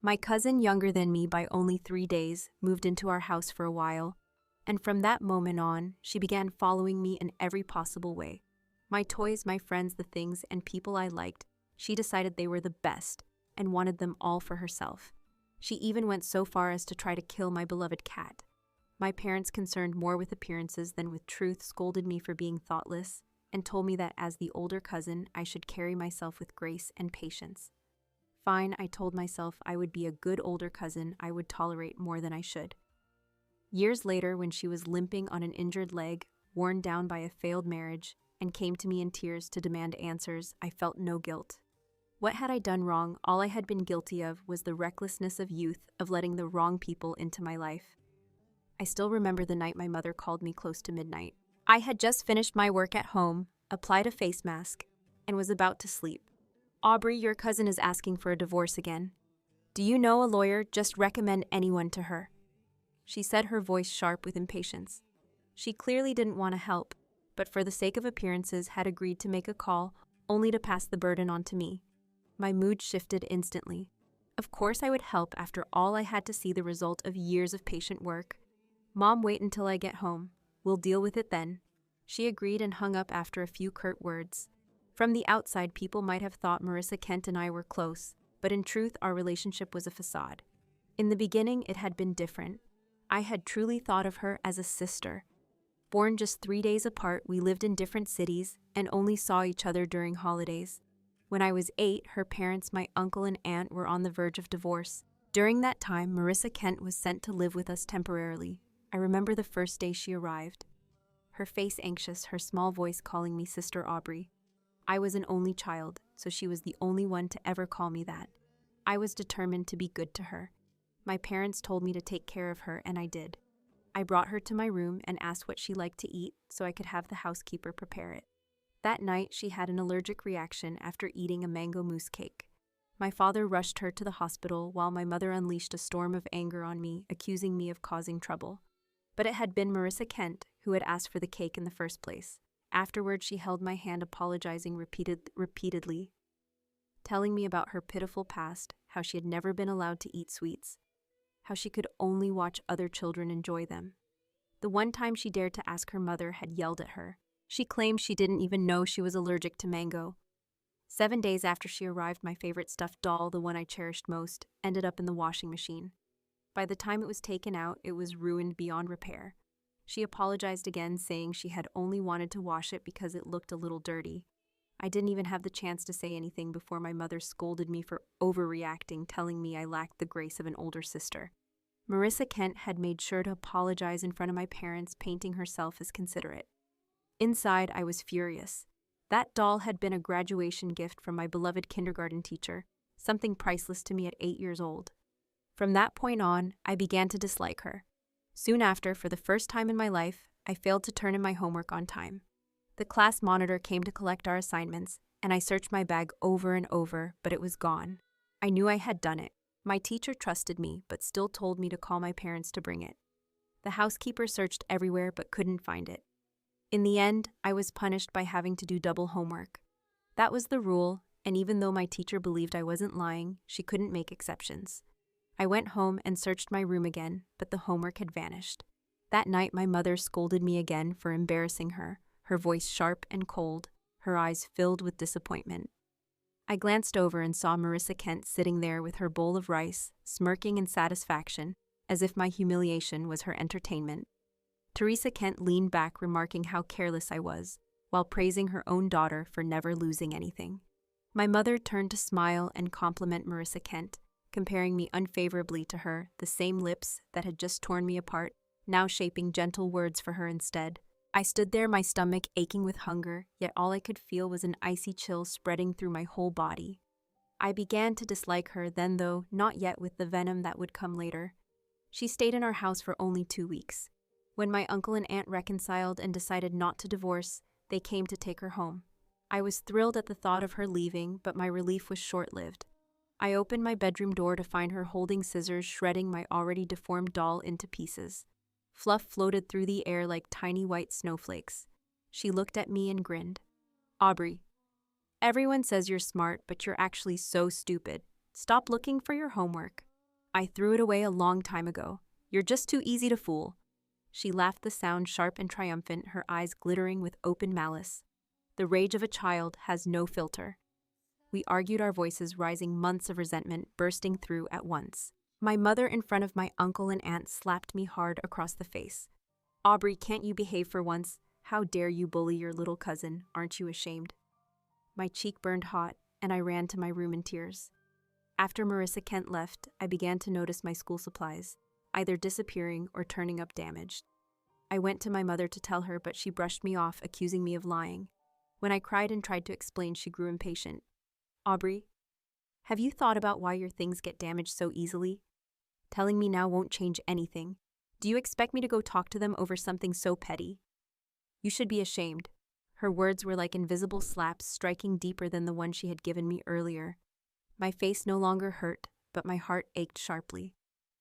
My cousin, younger than me by only 3 days, moved into our house for a while, and from that moment on, she began following me in every possible way. My toys, my friends, the things and people I liked, she decided they were the best and wanted them all for herself. She even went so far as to try to kill my beloved cat. My parents, concerned more with appearances than with truth, scolded me for being thoughtless and told me that as the older cousin, I should carry myself with grace and patience. Fine, I told myself I would be a good older cousin. I would tolerate more than I should. Years later, when she was limping on an injured leg, worn down by a failed marriage, and came to me in tears to demand answers, I felt no guilt. What had I done wrong? All I had been guilty of was the recklessness of youth, of letting the wrong people into my life. I still remember the night my mother called me close to midnight. I had just finished my work at home, applied a face mask, and was about to sleep. "Aubrey, your cousin is asking for a divorce again. Do you know a lawyer? Just recommend anyone to her." She said, her voice sharp with impatience. She clearly didn't want to help, but for the sake of appearances had agreed to make a call, only to pass the burden on to me. My mood shifted instantly. Of course I would help. After all, I had to see the result of years of patient work. "Mom, wait until I get home. We'll deal with it then." She agreed and hung up after a few curt words. From the outside, people might have thought Marissa Kent and I were close, but in truth, our relationship was a facade. In the beginning, it had been different. I had truly thought of her as a sister. Born just 3 days apart, we lived in different cities and only saw each other during holidays. When I was 8, her parents, my uncle and aunt, were on the verge of divorce. During that time, Marissa Kent was sent to live with us temporarily. I remember the first day she arrived. Her face anxious, her small voice calling me Sister Aubrey. I was an only child, so she was the only one to ever call me that. I was determined to be good to her. My parents told me to take care of her, and I did. I brought her to my room and asked what she liked to eat so I could have the housekeeper prepare it. That night, she had an allergic reaction after eating a mango mousse cake. My father rushed her to the hospital while my mother unleashed a storm of anger on me, accusing me of causing trouble. But it had been Marissa Kent who had asked for the cake in the first place. Afterward, she held my hand, apologizing repeatedly, telling me about her pitiful past, how she had never been allowed to eat sweets, how she could only watch other children enjoy them. The one time she dared to ask, her mother had yelled at her. She claimed she didn't even know she was allergic to mango. 7 days after she arrived, my favorite stuffed doll, the one I cherished most, ended up in the washing machine. By the time it was taken out, it was ruined beyond repair. She apologized again, saying she had only wanted to wash it because it looked a little dirty. I didn't even have the chance to say anything before my mother scolded me for overreacting, telling me I lacked the grace of an older sister. Marissa Kent had made sure to apologize in front of my parents, painting herself as considerate. Inside, I was furious. That doll had been a graduation gift from my beloved kindergarten teacher, something priceless to me at 8 years old. From that point on, I began to dislike her. Soon after, for the first time in my life, I failed to turn in my homework on time. The class monitor came to collect our assignments, and I searched my bag over and over, but it was gone. I knew I had done it. My teacher trusted me, but still told me to call my parents to bring it. The housekeeper searched everywhere but couldn't find it. In the end, I was punished by having to do double homework. That was the rule, and even though my teacher believed I wasn't lying, she couldn't make exceptions. I went home and searched my room again, but the homework had vanished. That night, my mother scolded me again for embarrassing her, her voice sharp and cold, her eyes filled with disappointment. I glanced over and saw Marissa Kent sitting there with her bowl of rice, smirking in satisfaction, as if my humiliation was her entertainment. Theresa Kent leaned back, remarking how careless I was, while praising her own daughter for never losing anything. My mother turned to smile and compliment Marissa Kent, comparing me unfavorably to her, the same lips that had just torn me apart, now shaping gentle words for her instead. I stood there, my stomach aching with hunger, yet all I could feel was an icy chill spreading through my whole body. I began to dislike her then, though not yet with the venom that would come later. She stayed in our house for only 2 weeks. When my uncle and aunt reconciled and decided not to divorce, they came to take her home. I was thrilled at the thought of her leaving, but my relief was short-lived. I opened my bedroom door to find her holding scissors, shredding my already deformed doll into pieces. Fluff floated through the air like tiny white snowflakes. She looked at me and grinned. "Aubrey, everyone says you're smart, but you're actually so stupid. Stop looking for your homework." I threw it away a long time ago. You're just too easy to fool." She laughed, the sound sharp and triumphant, her eyes glittering with open malice. The rage of a child has no filter. We argued, our voices rising, months of resentment bursting through at once. My mother, in front of my uncle and aunt, slapped me hard across the face. "Aubrey, can't you behave for once? How dare you bully your little cousin? Aren't you ashamed?" My cheek burned hot, and I ran to my room in tears. After Marissa Kent left, I began to notice my school supplies, either disappearing or turning up damaged. I went to my mother to tell her, but she brushed me off, accusing me of lying. When I cried and tried to explain, she grew impatient. "Aubrey, have you thought about why your things get damaged so easily? Telling me now won't change anything. Do you expect me to go talk to them over something so petty? You should be ashamed." Her words were like invisible slaps, striking deeper than the one she had given me earlier. My face no longer hurt, but my heart ached sharply.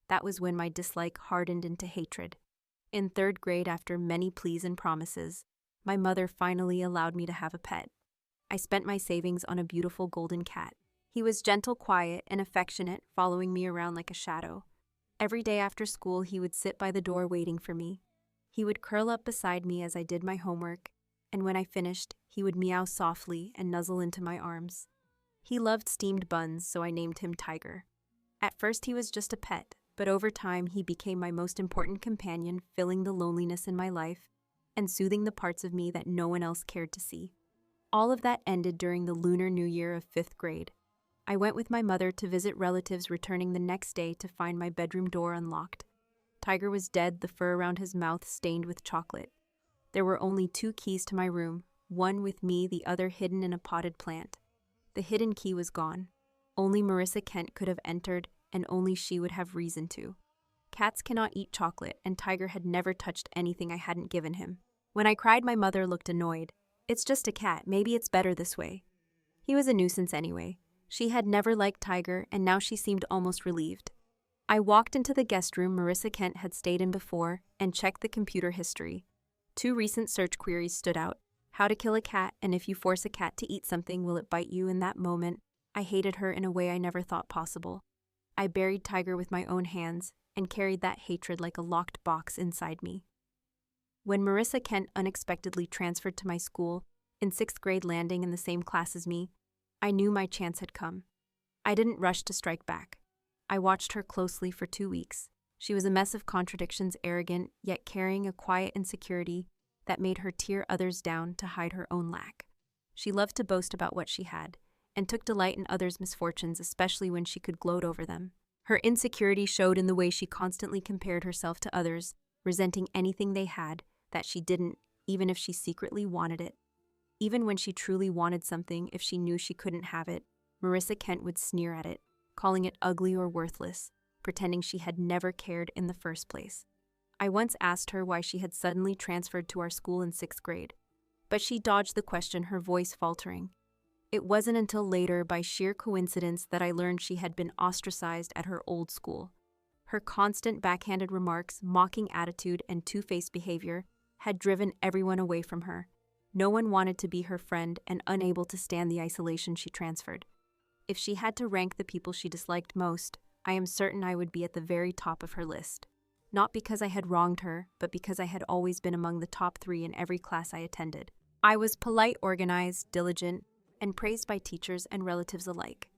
That was when my dislike hardened into hatred. In 3rd grade, after many pleas and promises, my mother finally allowed me to have a pet. I spent my savings on a beautiful golden cat. He was gentle, quiet, and affectionate, following me around like a shadow. Every day after school, he would sit by the door waiting for me. He would curl up beside me as I did my homework, and when I finished, he would meow softly and nuzzle into my arms. He loved steamed buns, so I named him Tiger. At first, he was just a pet, but over time, he became my most important companion, filling the loneliness in my life and soothing the parts of me that no one else cared to see. All of that ended during the Lunar New Year of 5th grade. I went with my mother to visit relatives, returning the next day to find my bedroom door unlocked. Tiger was dead, the fur around his mouth stained with chocolate. There were only 2 keys to my room, one with me, the other hidden in a potted plant. The hidden key was gone. Only Marissa Kent could have entered, and only she would have reason to. Cats cannot eat chocolate, and Tiger had never touched anything I hadn't given him. When I cried, my mother looked annoyed. "It's just a cat, maybe it's better this way." He was a nuisance anyway. She had never liked Tiger, and now she seemed almost relieved. I walked into the guest room Marissa Kent had stayed in before and checked the computer history. 2 recent search queries stood out: how to kill a cat, and if you force a cat to eat something, will it bite you? In that moment, I hated her in a way I never thought possible. I buried Tiger with my own hands and carried that hatred like a locked box inside me. When Marissa Kent unexpectedly transferred to my school, in 6th grade, landing in the same class as me, I knew my chance had come. I didn't rush to strike back. I watched her closely for 2 weeks. She was a mess of contradictions, arrogant, yet carrying a quiet insecurity that made her tear others down to hide her own lack. She loved to boast about what she had, and took delight in others' misfortunes, especially when she could gloat over them. Her insecurity showed in the way she constantly compared herself to others, resenting anything they had that she didn't, even if she secretly wanted it. Even when she truly wanted something, if she knew she couldn't have it, Marissa Kent would sneer at it, calling it ugly or worthless, pretending she had never cared in the first place. I once asked her why she had suddenly transferred to our school in 6th grade, but she dodged the question, her voice faltering. It wasn't until later, by sheer coincidence, that I learned she had been ostracized at her old school. Her constant backhanded remarks, mocking attitude, and two-faced behavior had driven everyone away from her. No one wanted to be her friend, and unable to stand the isolation, she transferred. If she had to rank the people she disliked most, I am certain I would be at the very top of her list. Not because I had wronged her, but because I had always been among the top 3 in every class I attended. I was polite, organized, diligent, and praised by teachers and relatives alike.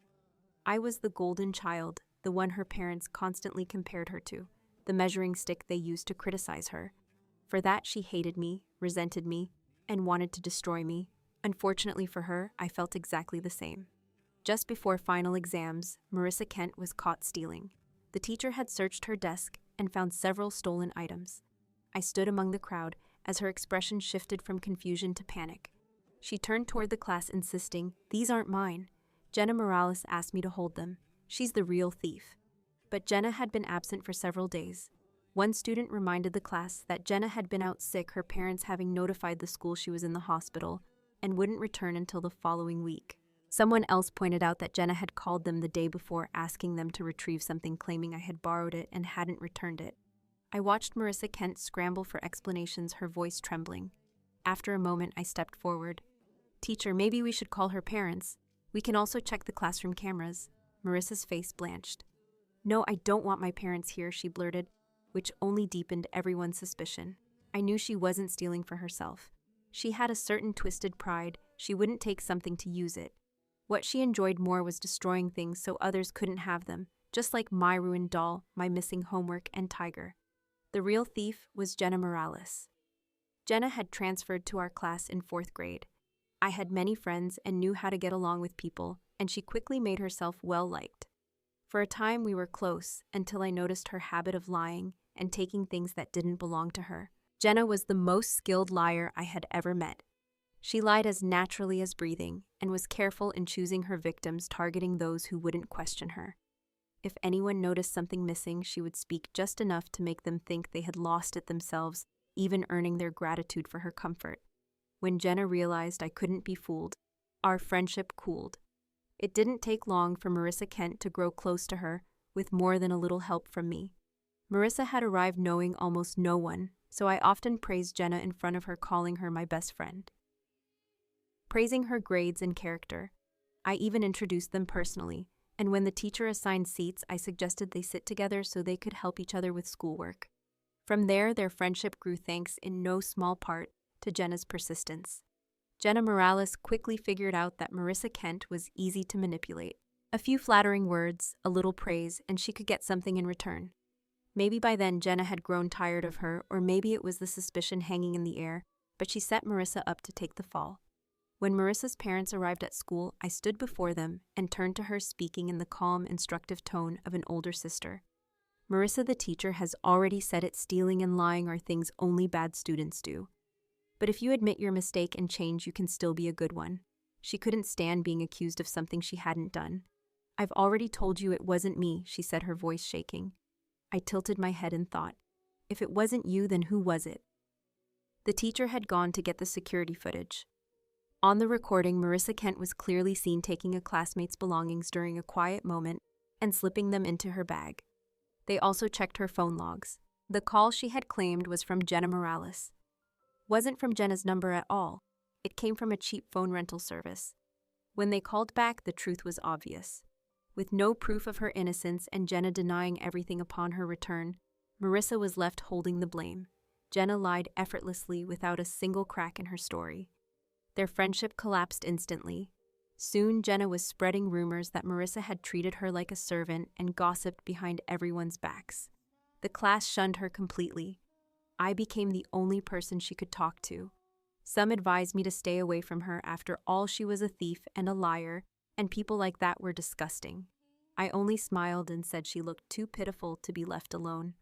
I was the golden child, the one her parents constantly compared her to, the measuring stick they used to criticize her. For that, she hated me, resented me, and wanted to destroy me. Unfortunately for her, I felt exactly the same. Just before final exams, Marissa Kent was caught stealing. The teacher had searched her desk and found several stolen items. I stood among the crowd as her expression shifted from confusion to panic. She turned toward the class, insisting, "These aren't mine. Jenna Morales asked me to hold them. She's the real thief." But Jenna had been absent for several days. One student reminded the class that Jenna had been out sick, her parents having notified the school she was in the hospital, and wouldn't return until the following week. Someone else pointed out that Jenna had called them the day before, asking them to retrieve something, claiming I had borrowed it and hadn't returned it. I watched Marissa Kent scramble for explanations, her voice trembling. After a moment, I stepped forward. "Teacher, maybe we should call her parents. We can also check the classroom cameras." Marissa's face blanched. "No, I don't want my parents here," she blurted, which only deepened everyone's suspicion. I knew she wasn't stealing for herself. She had a certain twisted pride. She wouldn't take something to use it. What she enjoyed more was destroying things so others couldn't have them, just like my ruined doll, my missing homework, and tiger. The real thief was Jenna Morales. Jenna had transferred to our class in 4th grade. I had many friends and knew how to get along with people, and she quickly made herself well-liked. For a time we were close until I noticed her habit of lying and taking things that didn't belong to her. Jenna was the most skilled liar I had ever met. She lied as naturally as breathing and was careful in choosing her victims, targeting those who wouldn't question her. If anyone noticed something missing, she would speak just enough to make them think they had lost it themselves, even earning their gratitude for her comfort. When Jenna realized I couldn't be fooled, our friendship cooled. It didn't take long for Marissa Kent to grow close to her, with more than a little help from me. Marissa had arrived knowing almost no one, so I often praised Jenna in front of her, calling her my best friend. Praising her grades and character. I even introduced them personally, and when the teacher assigned seats, I suggested they sit together so they could help each other with schoolwork. From there, their friendship grew thanks in no small part to Jenna's persistence. Jenna Morales quickly figured out that Marissa Kent was easy to manipulate. A few flattering words, a little praise, and she could get something in return. Maybe by then Jenna had grown tired of her, or maybe it was the suspicion hanging in the air, but she set Marissa up to take the fall. When Marissa's parents arrived at school, I stood before them and turned to her, speaking in the calm, instructive tone of an older sister. "Marissa, the teacher, has already said it. Stealing and lying are things only bad students do. But if you admit your mistake and change, you can still be a good one." She couldn't stand being accused of something she hadn't done. "I've already told you it wasn't me," she said, her voice shaking. I tilted my head and thought, if it wasn't you, then who was it? The teacher had gone to get the security footage. On the recording, Marissa Kent was clearly seen taking a classmate's belongings during a quiet moment and slipping them into her bag. They also checked her phone logs. The call she had claimed was from Jenna Morales. Wasn't from Jenna's number at all. It came from a cheap phone rental service. When they called back, the truth was obvious. With no proof of her innocence and Jenna denying everything upon her return, Marissa was left holding the blame. Jenna lied effortlessly without a single crack in her story. Their friendship collapsed instantly. Soon, Jenna was spreading rumors that Marissa had treated her like a servant and gossiped behind everyone's backs. The class shunned her completely. I became the only person she could talk to. Some advised me to stay away from her. After all, she was a thief and a liar, and people like that were disgusting. I only smiled and said she looked too pitiful to be left alone.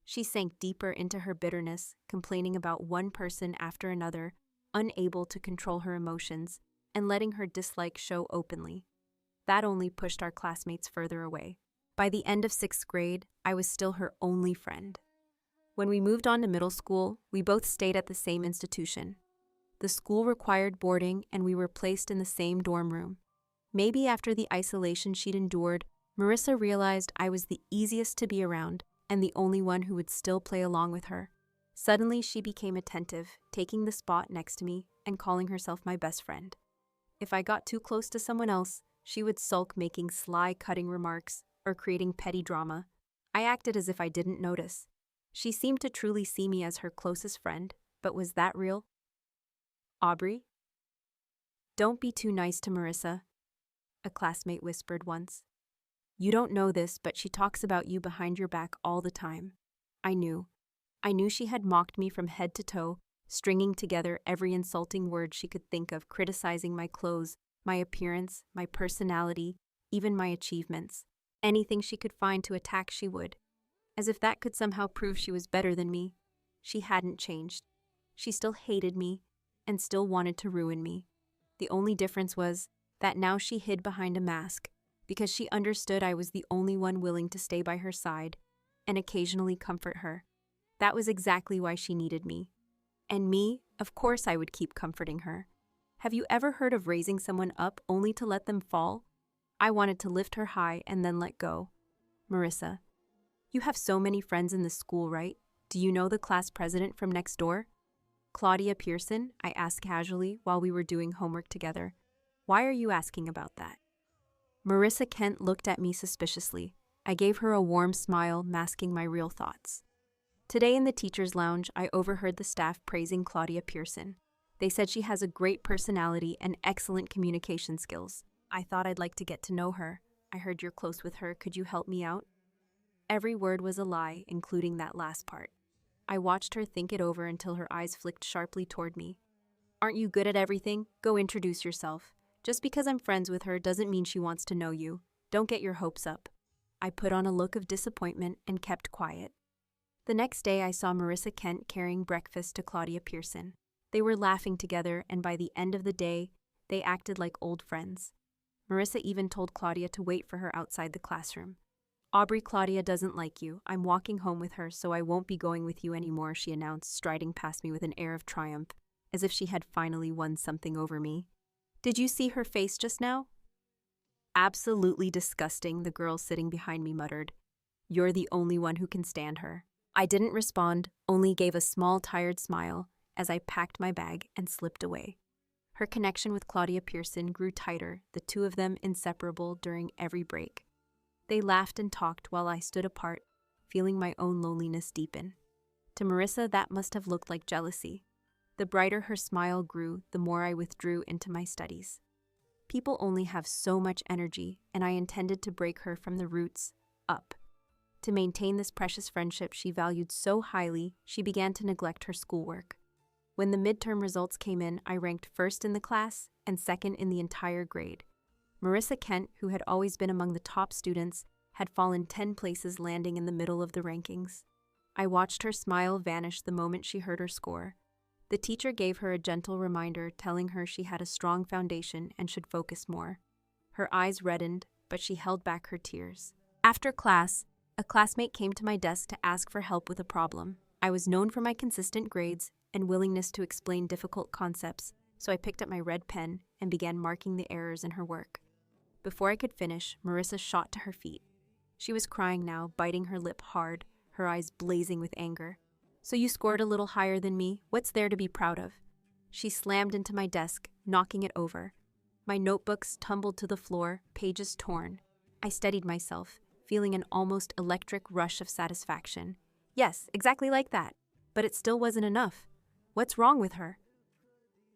She sank deeper into her bitterness, complaining about one person after another, unable to control her emotions, and letting her dislike show openly. That only pushed our classmates further away. By the end of 6th grade, I was still her only friend. When we moved on to middle school, we both stayed at the same institution. The school required boarding, and we were placed in the same dorm room. Maybe after the isolation she'd endured, Marissa realized I was the easiest to be around and the only one who would still play along with her. Suddenly, she became attentive, taking the spot next to me and calling herself my best friend. If I got too close to someone else, she would sulk, making sly, cutting remarks or creating petty drama. I acted as if I didn't notice. She seemed to truly see me as her closest friend, but was that real? "Aubrey? Don't be too nice to Marissa," a classmate whispered once. "You don't know this, but she talks about you behind your back all the time." I knew she had mocked me from head to toe, stringing together every insulting word she could think of, criticizing my clothes, my appearance, my personality, even my achievements. Anything she could find to attack, she would. As if that could somehow prove she was better than me. She hadn't changed. She still hated me and still wanted to ruin me. The only difference was that now she hid behind a mask because she understood I was the only one willing to stay by her side and occasionally comfort her. That was exactly why she needed me. And me, of course I would keep comforting her. Have you ever heard of raising someone up only to let them fall? I wanted to lift her high and then let go. "Marissa, you have so many friends in this school, right? Do you know the class president from next door?" "Claudia Pearson?" I asked casually while we were doing homework together. "Why are you asking about that?" Marissa Kent looked at me suspiciously. I gave her a warm smile, masking my real thoughts. Today in the teacher's lounge, I overheard the staff praising Claudia Pearson. They said she has a great personality and excellent communication skills. I thought I'd like to get to know her. I heard you're close with her. Could you help me out? Every word was a lie, including that last part. I watched her think it over until her eyes flicked sharply toward me. Aren't you good at everything? Go introduce yourself. Just because I'm friends with her doesn't mean she wants to know you. Don't get your hopes up. I put on a look of disappointment and kept quiet. The next day, I saw Marissa Kent carrying breakfast to Claudia Pearson. They were laughing together, and by the end of the day, they acted like old friends. Marissa even told Claudia to wait for her outside the classroom. Aubrey, Claudia doesn't like you. I'm walking home with her, so I won't be going with you anymore, she announced, striding past me with an air of triumph, as if she had finally won something over me. Did you see her face just now? Absolutely disgusting, the girl sitting behind me muttered. You're the only one who can stand her. I didn't respond, only gave a small, tired smile as I packed my bag and slipped away. Her connection with Claudia Pearson grew tighter, the two of them inseparable during every break. They laughed and talked while I stood apart, feeling my own loneliness deepen. To Marissa, that must have looked like jealousy. The brighter her smile grew, the more I withdrew into my studies. People only have so much energy, and I intended to break her from the roots up. To maintain this precious friendship she valued so highly, she began to neglect her schoolwork. When the midterm results came in, I ranked first in the class and second in the entire grade. Marissa Kent, who had always been among the top students, had fallen 10 places, landing in the middle of the rankings. I watched her smile vanish the moment she heard her score. The teacher gave her a gentle reminder, telling her she had a strong foundation and should focus more. Her eyes reddened, but she held back her tears. After class, a classmate came to my desk to ask for help with a problem. I was known for my consistent grades and willingness to explain difficult concepts, so I picked up my red pen and began marking the errors in her work. Before I could finish, Marissa shot to her feet. She was crying now, biting her lip hard, her eyes blazing with anger. So you scored a little higher than me? What's there to be proud of? She slammed into my desk, knocking it over. My notebooks tumbled to the floor, pages torn. I steadied myself, feeling an almost electric rush of satisfaction. Yes, exactly like that. But it still wasn't enough. What's wrong with her?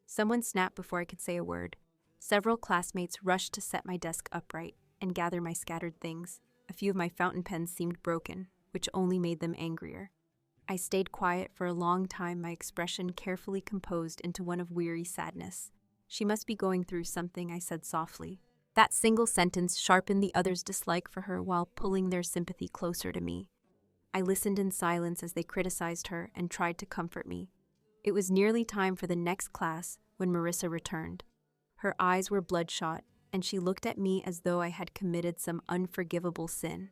Someone snapped before I could say a word. Several classmates rushed to set my desk upright and gather my scattered things. A few of my fountain pens seemed broken, which only made them angrier. I stayed quiet for a long time, my expression carefully composed into one of weary sadness. She must be going through something, I said softly. That single sentence sharpened the others' dislike for her while pulling their sympathy closer to me. I listened in silence as they criticized her and tried to comfort me. It was nearly time for the next class when Marissa returned. Her eyes were bloodshot, and she looked at me as though I had committed some unforgivable sin.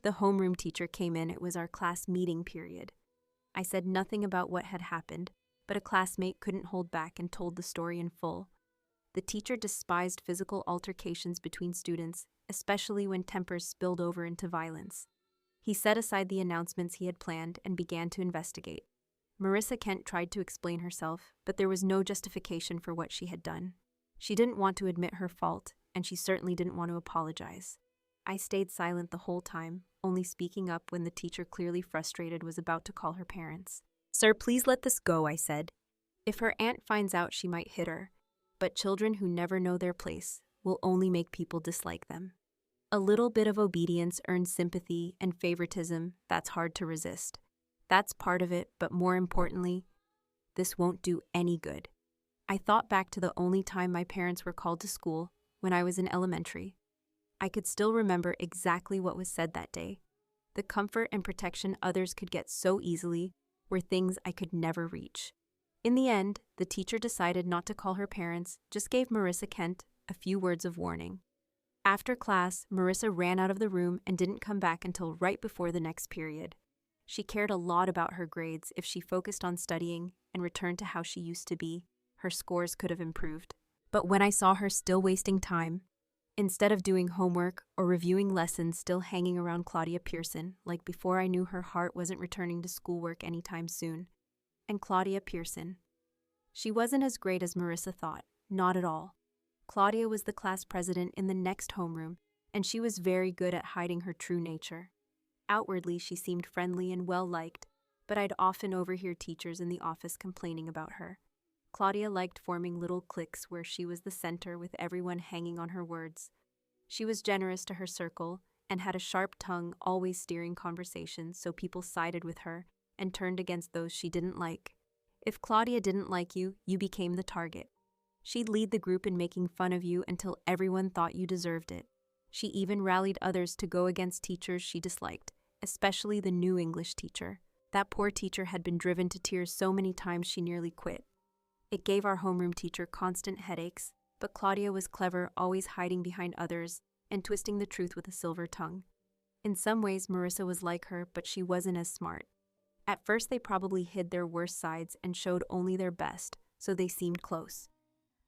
The homeroom teacher came in. It was our class meeting period. I said nothing about what had happened, but a classmate couldn't hold back and told the story in full. The teacher despised physical altercations between students, especially when tempers spilled over into violence. He set aside the announcements he had planned and began to investigate. Marissa Kent tried to explain herself, but there was no justification for what she had done. She didn't want to admit her fault, and she certainly didn't want to apologize. I stayed silent the whole time, only speaking up when the teacher, clearly frustrated, was about to call her parents. Sir, please let this go, I said. If her aunt finds out, she might hit her, but children who never know their place will only make people dislike them. A little bit of obedience earns sympathy and favoritism that's hard to resist. That's part of it, but more importantly, this won't do any good. I thought back to the only time my parents were called to school, when I was in elementary. I could still remember exactly what was said that day. The comfort and protection others could get so easily were things I could never reach. In the end, the teacher decided not to call her parents, just gave Marissa Kent a few words of warning. After class, Marissa ran out of the room and didn't come back until right before the next period. She cared a lot about her grades. If she focused on studying and returned to how she used to be, her scores could have improved. But when I saw her still wasting time, instead of doing homework or reviewing lessons, still hanging around Claudia Pearson, like before, I knew her heart wasn't returning to schoolwork anytime soon. And Claudia Pearson. She wasn't as great as Marissa thought, not at all. Claudia was the class president in the next homeroom, and she was very good at hiding her true nature. Outwardly, she seemed friendly and well-liked, but I'd often overhear teachers in the office complaining about her. Claudia liked forming little cliques where she was the center with everyone hanging on her words. She was generous to her circle and had a sharp tongue, always steering conversations so people sided with her and turned against those she didn't like. If Claudia didn't like you, you became the target. She'd lead the group in making fun of you until everyone thought you deserved it. She even rallied others to go against teachers she disliked, especially the new English teacher. That poor teacher had been driven to tears so many times she nearly quit. It gave our homeroom teacher constant headaches, but Claudia was clever, always hiding behind others and twisting the truth with a silver tongue. In some ways, Marissa was like her, but she wasn't as smart. At first, they probably hid their worst sides and showed only their best, so they seemed close.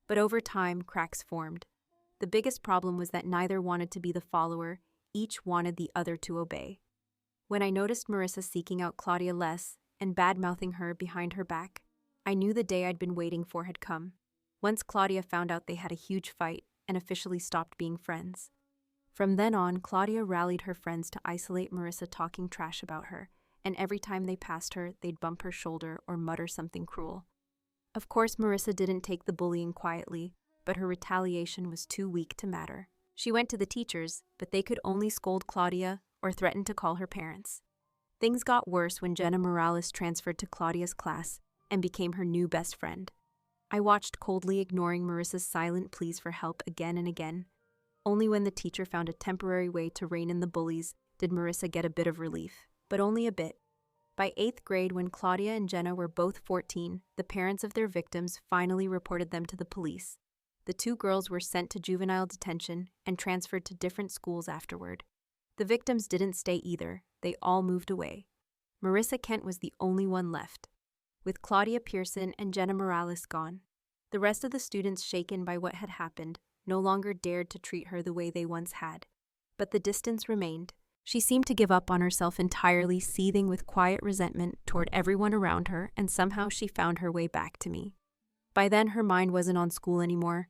But over time, cracks formed. The biggest problem was that neither wanted to be the follower, each wanted the other to obey. When I noticed Marissa seeking out Claudia less and bad-mouthing her behind her back, I knew the day I'd been waiting for had come. Once Claudia found out they had a huge fight and officially stopped being friends. From then on, Claudia rallied her friends to isolate Marissa talking trash about her, and every time they passed her, they'd bump her shoulder or mutter something cruel. Of course, Marissa didn't take the bullying quietly, but her retaliation was too weak to matter. She went to the teachers, but they could only scold Claudia or threaten to call her parents. Things got worse when Jenna Morales transferred to Claudia's class and became her new best friend. I watched coldly, ignoring Marissa's silent pleas for help again and again. Only when the teacher found a temporary way to rein in the bullies did Marissa get a bit of relief, but only a bit. By 8th grade, when Claudia and Jenna were both 14, the parents of their victims finally reported them to the police. The two girls were sent to juvenile detention and transferred to different schools afterward. The victims didn't stay either. They all moved away. Marissa Kent was the only one left. With Claudia Pearson and Jenna Morales gone, the rest of the students, shaken by what had happened, no longer dared to treat her the way they once had. But the distance remained. She seemed to give up on herself entirely, seething with quiet resentment toward everyone around her, and somehow she found her way back to me. By then, her mind wasn't on school anymore.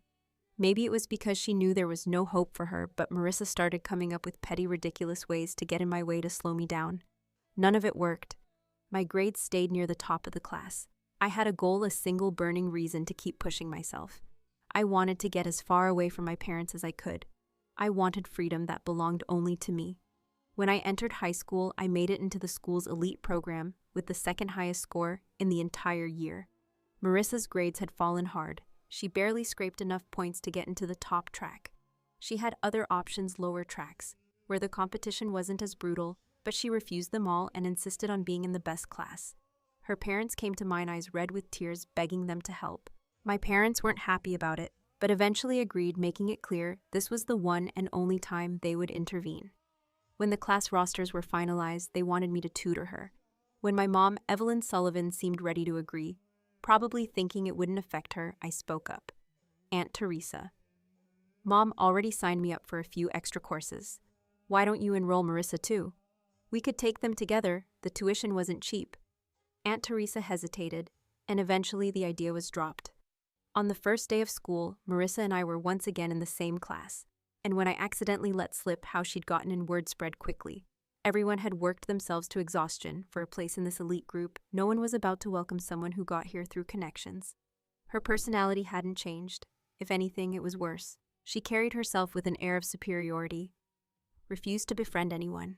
Maybe it was because she knew there was no hope for her, but Marissa started coming up with petty, ridiculous ways to get in my way to slow me down. None of it worked. My grades stayed near the top of the class. I had a goal, a single burning reason to keep pushing myself. I wanted to get as far away from my parents as I could. I wanted freedom that belonged only to me. When I entered high school, I made it into the school's elite program with the second highest score in the entire year. Marissa's grades had fallen hard. She barely scraped enough points to get into the top track. She had other options, lower tracks, where the competition wasn't as brutal, but she refused them all and insisted on being in the best class. Her parents came to mine, eyes red with tears, begging them to help. My parents weren't happy about it, but eventually agreed, making it clear this was the one and only time they would intervene. When the class rosters were finalized, they wanted me to tutor her. When my mom, Evelyn Sullivan, seemed ready to agree, probably thinking it wouldn't affect her, I spoke up. Aunt Theresa. Mom already signed me up for a few extra courses. Why don't you enroll Marissa too? We could take them together. The tuition wasn't cheap. Aunt Theresa hesitated, and eventually the idea was dropped. On the first day of school, Marissa and I were once again in the same class, and when I accidentally let slip how she'd gotten in, word spread quickly. Everyone had worked themselves to exhaustion for a place in this elite group. No one was about to welcome someone who got here through connections. Her personality hadn't changed. If anything, it was worse. She carried herself with an air of superiority, refused to befriend anyone,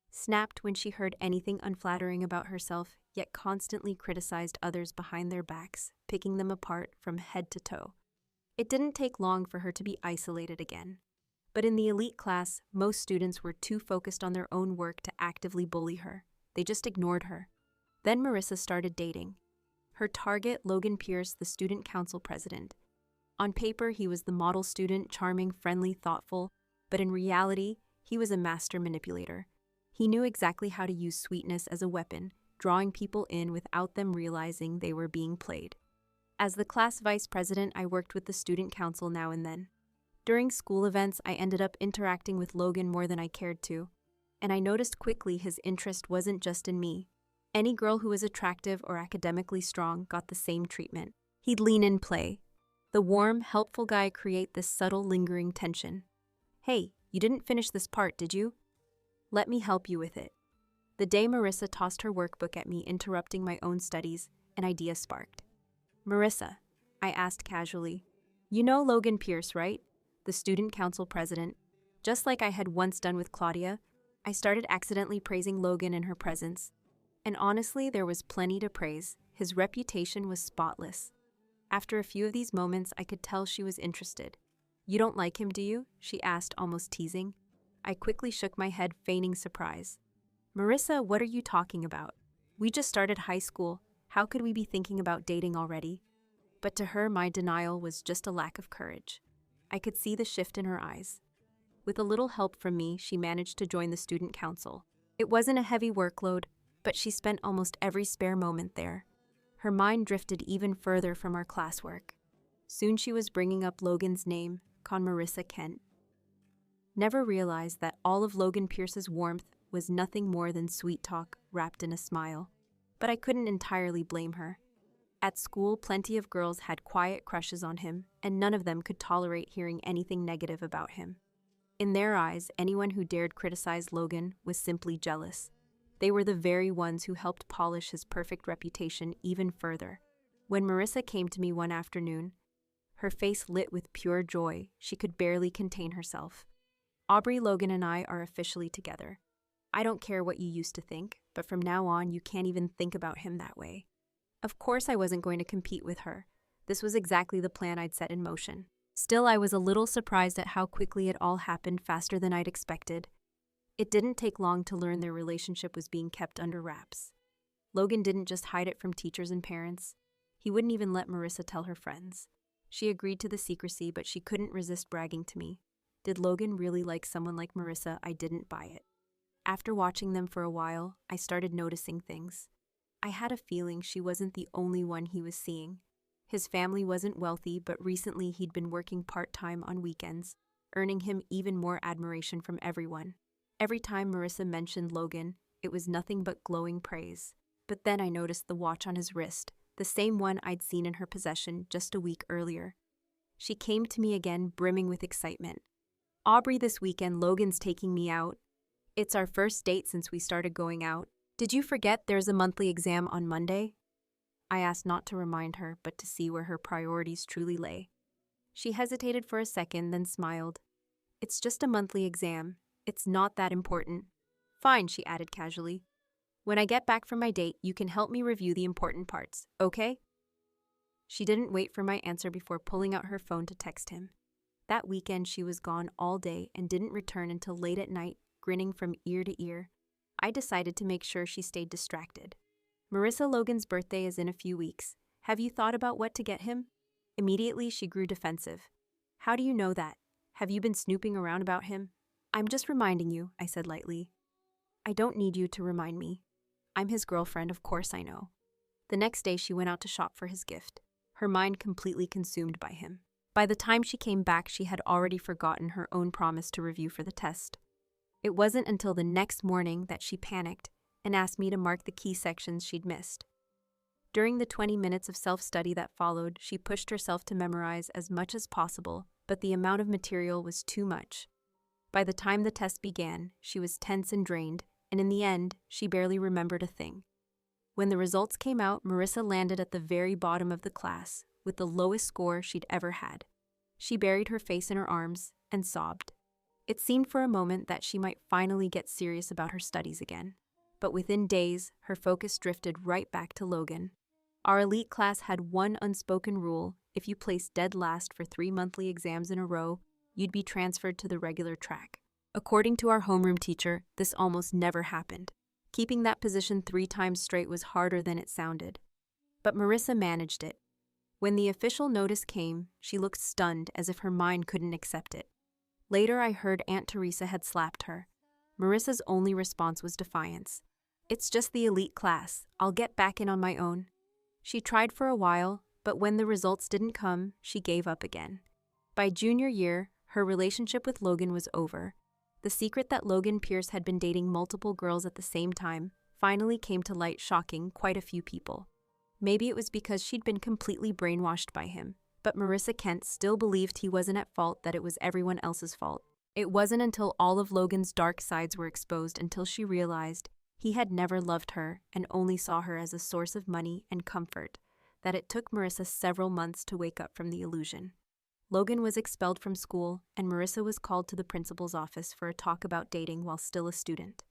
snapped when she heard anything unflattering about herself, yet constantly criticized others behind their backs, picking them apart from head to toe. It didn't take long for her to be isolated again. But in the elite class, most students were too focused on their own work to actively bully her. They just ignored her. Then Marissa started dating. Her target, Logan Pierce, the student council president. On paper, he was the model student, charming, friendly, thoughtful, but in reality, he was a master manipulator. He knew exactly how to use sweetness as a weapon, drawing people in without them realizing they were being played. As the class vice president, I worked with the student council now and then. During school events, I ended up interacting with Logan more than I cared to, and I noticed quickly his interest wasn't just in me. Any girl who was attractive or academically strong got the same treatment. He'd lean in, play. The warm, helpful guy create this subtle, lingering tension. Hey, You didn't finish this part, did you? Let me help you with it. The day Marissa tossed her workbook at me, interrupting my own studies, an idea sparked. Marissa, I asked casually, you know Logan Pierce, right? The student council president. Just like I had once done with Claudia, I started accidentally praising Logan in her presence. And honestly, there was plenty to praise. His reputation was spotless. After a few of these moments, I could tell she was interested. You don't like him, do you? She asked, almost teasing. I quickly shook my head, feigning surprise. Marissa, what are you talking about? We just started high school. How could we be thinking about dating already? But to her, my denial was just a lack of courage. I could see the shift in her eyes. With a little help from me, she managed to join the student council. It wasn't a heavy workload, but she spent almost every spare moment there. Her mind drifted even further from our classwork. Soon she was bringing up Logan's name, Marissa Kent. Never realized that all of Logan Pierce's warmth was nothing more than sweet talk wrapped in a smile. But I couldn't entirely blame her. At school, plenty of girls had quiet crushes on him, and none of them could tolerate hearing anything negative about him. In their eyes, anyone who dared criticize Logan was simply jealous. They were the very ones who helped polish his perfect reputation even further. When Marissa came to me one afternoon, her face lit with pure joy. She could barely contain herself. Aubrey, Logan, and I are officially together. I don't care what you used to think, but from now on, you can't even think about him that way. Of course I wasn't going to compete with her. This was exactly the plan I'd set in motion. Still, I was a little surprised at how quickly it all happened, faster than I'd expected. It didn't take long to learn their relationship was being kept under wraps. Logan didn't just hide it from teachers and parents. He wouldn't even let Marissa tell her friends. She agreed to the secrecy, but she couldn't resist bragging to me. Did Logan really like someone like Marissa? I didn't buy it. After watching them for a while, I started noticing things. I had a feeling she wasn't the only one he was seeing. His family wasn't wealthy, but recently he'd been working part-time on weekends, earning him even more admiration from everyone. Every time Marissa mentioned Logan, it was nothing but glowing praise. But then I noticed the watch on his wrist, the same one I'd seen in her possession just a week earlier. She came to me again, brimming with excitement. Aubrey, this weekend, Logan's taking me out. It's our first date since we started going out. Did you forget there's a monthly exam on Monday? I asked not to remind her, but to see where her priorities truly lay. She hesitated for a second, then smiled. It's just a monthly exam. It's not that important. Fine, she added casually. When I get back from my date, you can help me review the important parts, okay? She didn't wait for my answer before pulling out her phone to text him. That weekend, she was gone all day and didn't return until late at night, grinning from ear to ear. I decided to make sure she stayed distracted. Marissa, Logan's birthday is in a few weeks. Have you thought about what to get him? Immediately, she grew defensive. How do you know that? Have you been snooping around about him? I'm just reminding you, I said lightly. I don't need you to remind me. I'm his girlfriend, of course I know. The next day, she went out to shop for his gift, her mind completely consumed by him. By the time she came back, she had already forgotten her own promise to review for the test. It wasn't until the next morning that she panicked and asked me to mark the key sections she'd missed. During the 20 minutes of self-study that followed, she pushed herself to memorize as much as possible, but the amount of material was too much. By the time the test began, she was tense and drained, and in the end, she barely remembered a thing. When the results came out, Marissa landed at the very bottom of the class, with the lowest score she'd ever had. She buried her face in her arms and sobbed. It seemed for a moment that she might finally get serious about her studies again. But within days, her focus drifted right back to Logan. Our elite class had one unspoken rule: if you placed dead last for 3 monthly exams in a row, you'd be transferred to the regular track. According to our homeroom teacher, this almost never happened. Keeping that position 3 times straight was harder than it sounded. But Marissa managed it. When the official notice came, she looked stunned, as if her mind couldn't accept it. Later, I heard Aunt Theresa had slapped her. Marissa's only response was defiance. It's just the elite class. I'll get back in on my own. She tried for a while, but when the results didn't come, she gave up again. By junior year, her relationship with Logan was over. The secret that Logan Pierce had been dating multiple girls at the same time finally came to light, shocking quite a few people. Maybe it was because she'd been completely brainwashed by him, but Marissa Kent still believed he wasn't at fault, that it was everyone else's fault. It wasn't until all of Logan's dark sides were exposed until she realized he had never loved her and only saw her as a source of money and comfort that it took Marissa several months to wake up from the illusion. Logan was expelled from school, and Marissa was called to the principal's office for a talk about dating while still a student.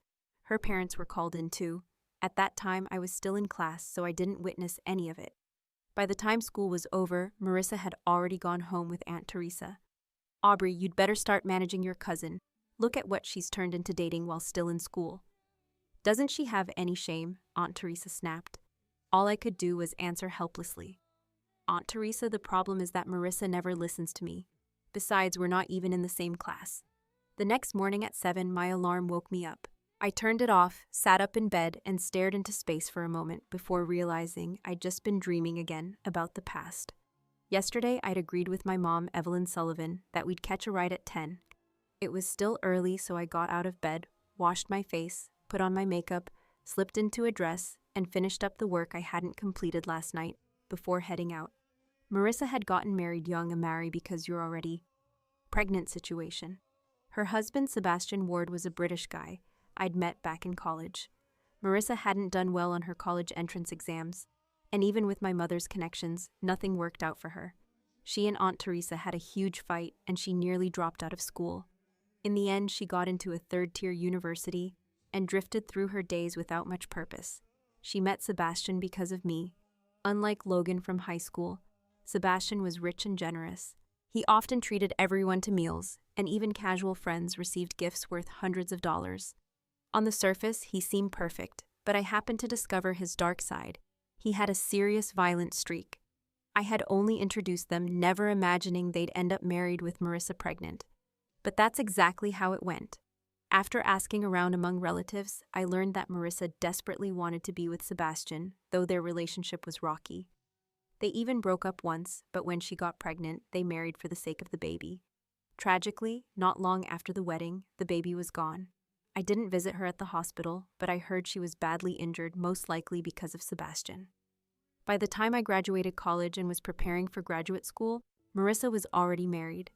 Her parents were called in too. At that time, I was still in class, so I didn't witness any of it. By the time school was over, Marissa had already gone home with Aunt Theresa. "Aubrey, you'd better start managing your cousin. Look at what she's turned into dating while still in school." "Doesn't she have any shame?" Aunt Theresa snapped. All I could do was answer helplessly. "Aunt Theresa, the problem is that Marissa never listens to me. Besides, we're not even in the same class." The next morning at 7, my alarm woke me up. I turned it off, sat up in bed, and stared into space for a moment before realizing I'd just been dreaming again about the past. Yesterday, I'd agreed with my mom, Evelyn Sullivan, that we'd catch a ride at 10. It was still early, so I got out of bed, washed my face, put on my makeup, slipped into a dress, and finished up the work I hadn't completed last night before heading out. Marissa had gotten married young, a marry because you're already pregnant situation. Her husband, Sebastian Ward, was a British guy I'd met back in college. Marissa hadn't done well on her college entrance exams, and even with my mother's connections, nothing worked out for her. She and Aunt Theresa had a huge fight, and she nearly dropped out of school. In the end, she got into a third-tier university and drifted through her days without much purpose. She met Sebastian because of me. Unlike Logan from high school, Sebastian was rich and generous. He often treated everyone to meals, and even casual friends received gifts worth hundreds of dollars. On the surface, he seemed perfect, but I happened to discover his dark side. He had a serious, violent streak. I had only introduced them, never imagining they'd end up married with Marissa pregnant. But that's exactly how it went. After asking around among relatives, I learned that Marissa desperately wanted to be with Sebastian, though their relationship was rocky. They even broke up once, but when she got pregnant, they married for the sake of the baby. Tragically, not long after the wedding, the baby was gone. I didn't visit her at the hospital, but I heard she was badly injured, most likely because of Sebastian. By the time I graduated college and was preparing for graduate school, Marissa was already married.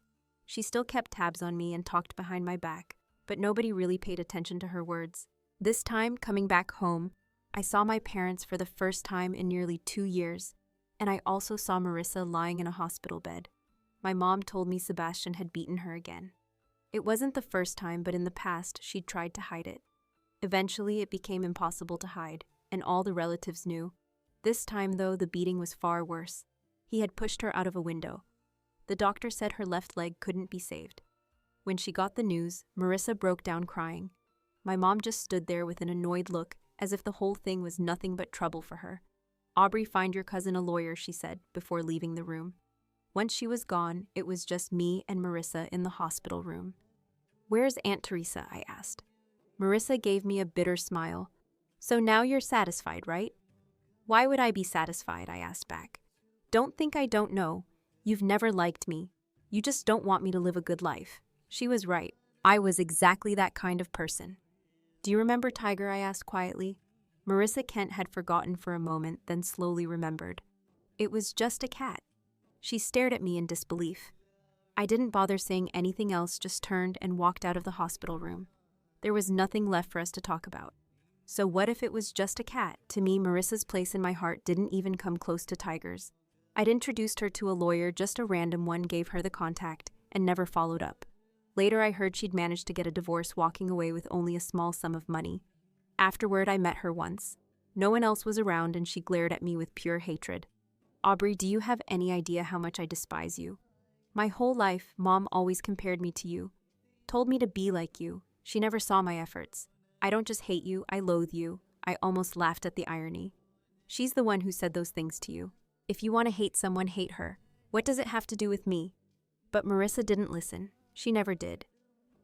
She still kept tabs on me and talked behind my back, but nobody really paid attention to her words. This time, coming back home, I saw my parents for the first time in nearly 2 years, and I also saw Marissa lying in a hospital bed. My mom told me Sebastian had beaten her again. It wasn't the first time, but in the past, she'd tried to hide it. Eventually, it became impossible to hide, and all the relatives knew. This time, though, the beating was far worse. He had pushed her out of a window. The doctor said her left leg couldn't be saved. When she got the news, Marissa broke down crying. My mom just stood there with an annoyed look, as if the whole thing was nothing but trouble for her. "Aubrey, find your cousin a lawyer," she said, before leaving the room. Once she was gone, it was just me and Marissa in the hospital room. "Where's Aunt Theresa?" I asked. Marissa gave me a bitter smile. "So now you're satisfied, right?" "Why would I be satisfied?" I asked back. "Don't think I don't know. You've never liked me. You just don't want me to live a good life." She was right. I was exactly that kind of person. "Do you remember Tiger?" I asked quietly. Marissa Kent had forgotten for a moment, then slowly remembered. "It was just a cat." She stared at me in disbelief. I didn't bother saying anything else, just turned and walked out of the hospital room. There was nothing left for us to talk about. So what if it was just a cat? To me, Marissa's place in my heart didn't even come close to Tiger's. I'd introduced her to a lawyer, just a random one, gave her the contact, and never followed up. Later, I heard she'd managed to get a divorce, walking away with only a small sum of money. Afterward, I met her once. No one else was around, and she glared at me with pure hatred. "Aubrey, do you have any idea how much I despise you? My whole life, Mom always compared me to you. Told me to be like you. She never saw my efforts. I don't just hate you, I loathe you." I almost laughed at the irony. "She's the one who said those things to you. If you want to hate someone, hate her. What does it have to do with me?" But Marissa didn't listen. She never did.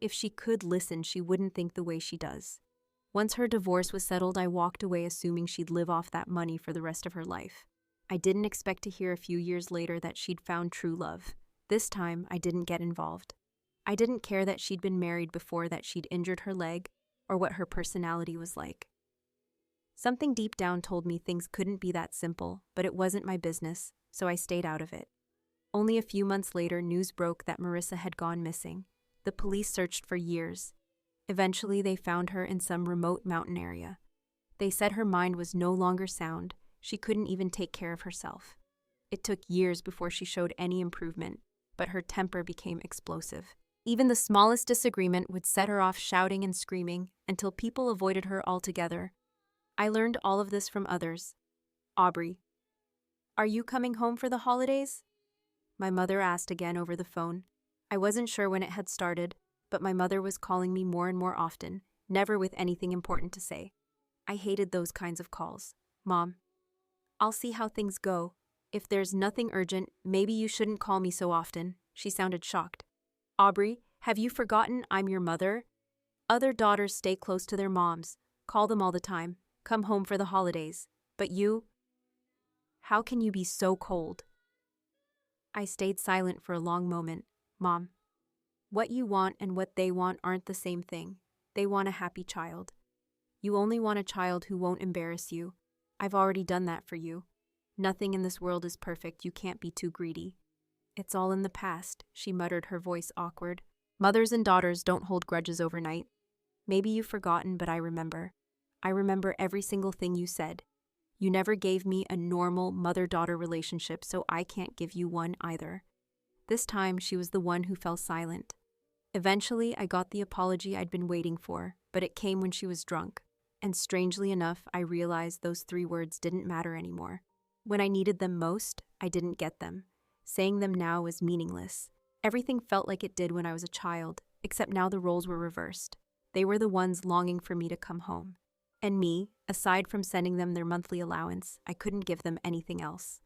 If she could listen, she wouldn't think the way she does. Once her divorce was settled, I walked away assuming she'd live off that money for the rest of her life. I didn't expect to hear a few years later that she'd found true love. This time, I didn't get involved. I didn't care that she'd been married before, that she'd injured her leg, or what her personality was like. Something deep down told me things couldn't be that simple, but it wasn't my business, so I stayed out of it. Only a few months later, news broke that Marissa had gone missing. The police searched for years. Eventually, they found her in some remote mountain area. They said her mind was no longer sound. She couldn't even take care of herself. It took years before she showed any improvement, but her temper became explosive. Even the smallest disagreement would set her off shouting and screaming until people avoided her altogether. I learned all of this from others. Aubrey, are you coming home for the holidays? My mother asked again over the phone. I wasn't sure when it had started, but my mother was calling me more and more often, never with anything important to say. I hated those kinds of calls. Mom, I'll see how things go. If there's nothing urgent, maybe you shouldn't call me so often. She sounded shocked. Aubrey, have you forgotten I'm your mother? Other daughters stay close to their moms, call them all the time, come home for the holidays. But you? How can you be so cold? I stayed silent for a long moment. Mom, what you want and what they want aren't the same thing. They want a happy child. You only want a child who won't embarrass you. I've already done that for you. Nothing in this world is perfect. You can't be too greedy. It's all in the past, she muttered, her voice awkward. Mothers and daughters don't hold grudges overnight. Maybe you've forgotten, but I remember. I remember every single thing you said. You never gave me a normal mother-daughter relationship, so I can't give you one either. This time, she was the one who fell silent. Eventually, I got the apology I'd been waiting for, but it came when she was drunk. And strangely enough, I realized those 3 words didn't matter anymore. When I needed them most, I didn't get them. Saying them now was meaningless. Everything felt like it did when I was a child, except now the roles were reversed. They were the ones longing for me to come home. And me, aside from sending them their monthly allowance, I couldn't give them anything else.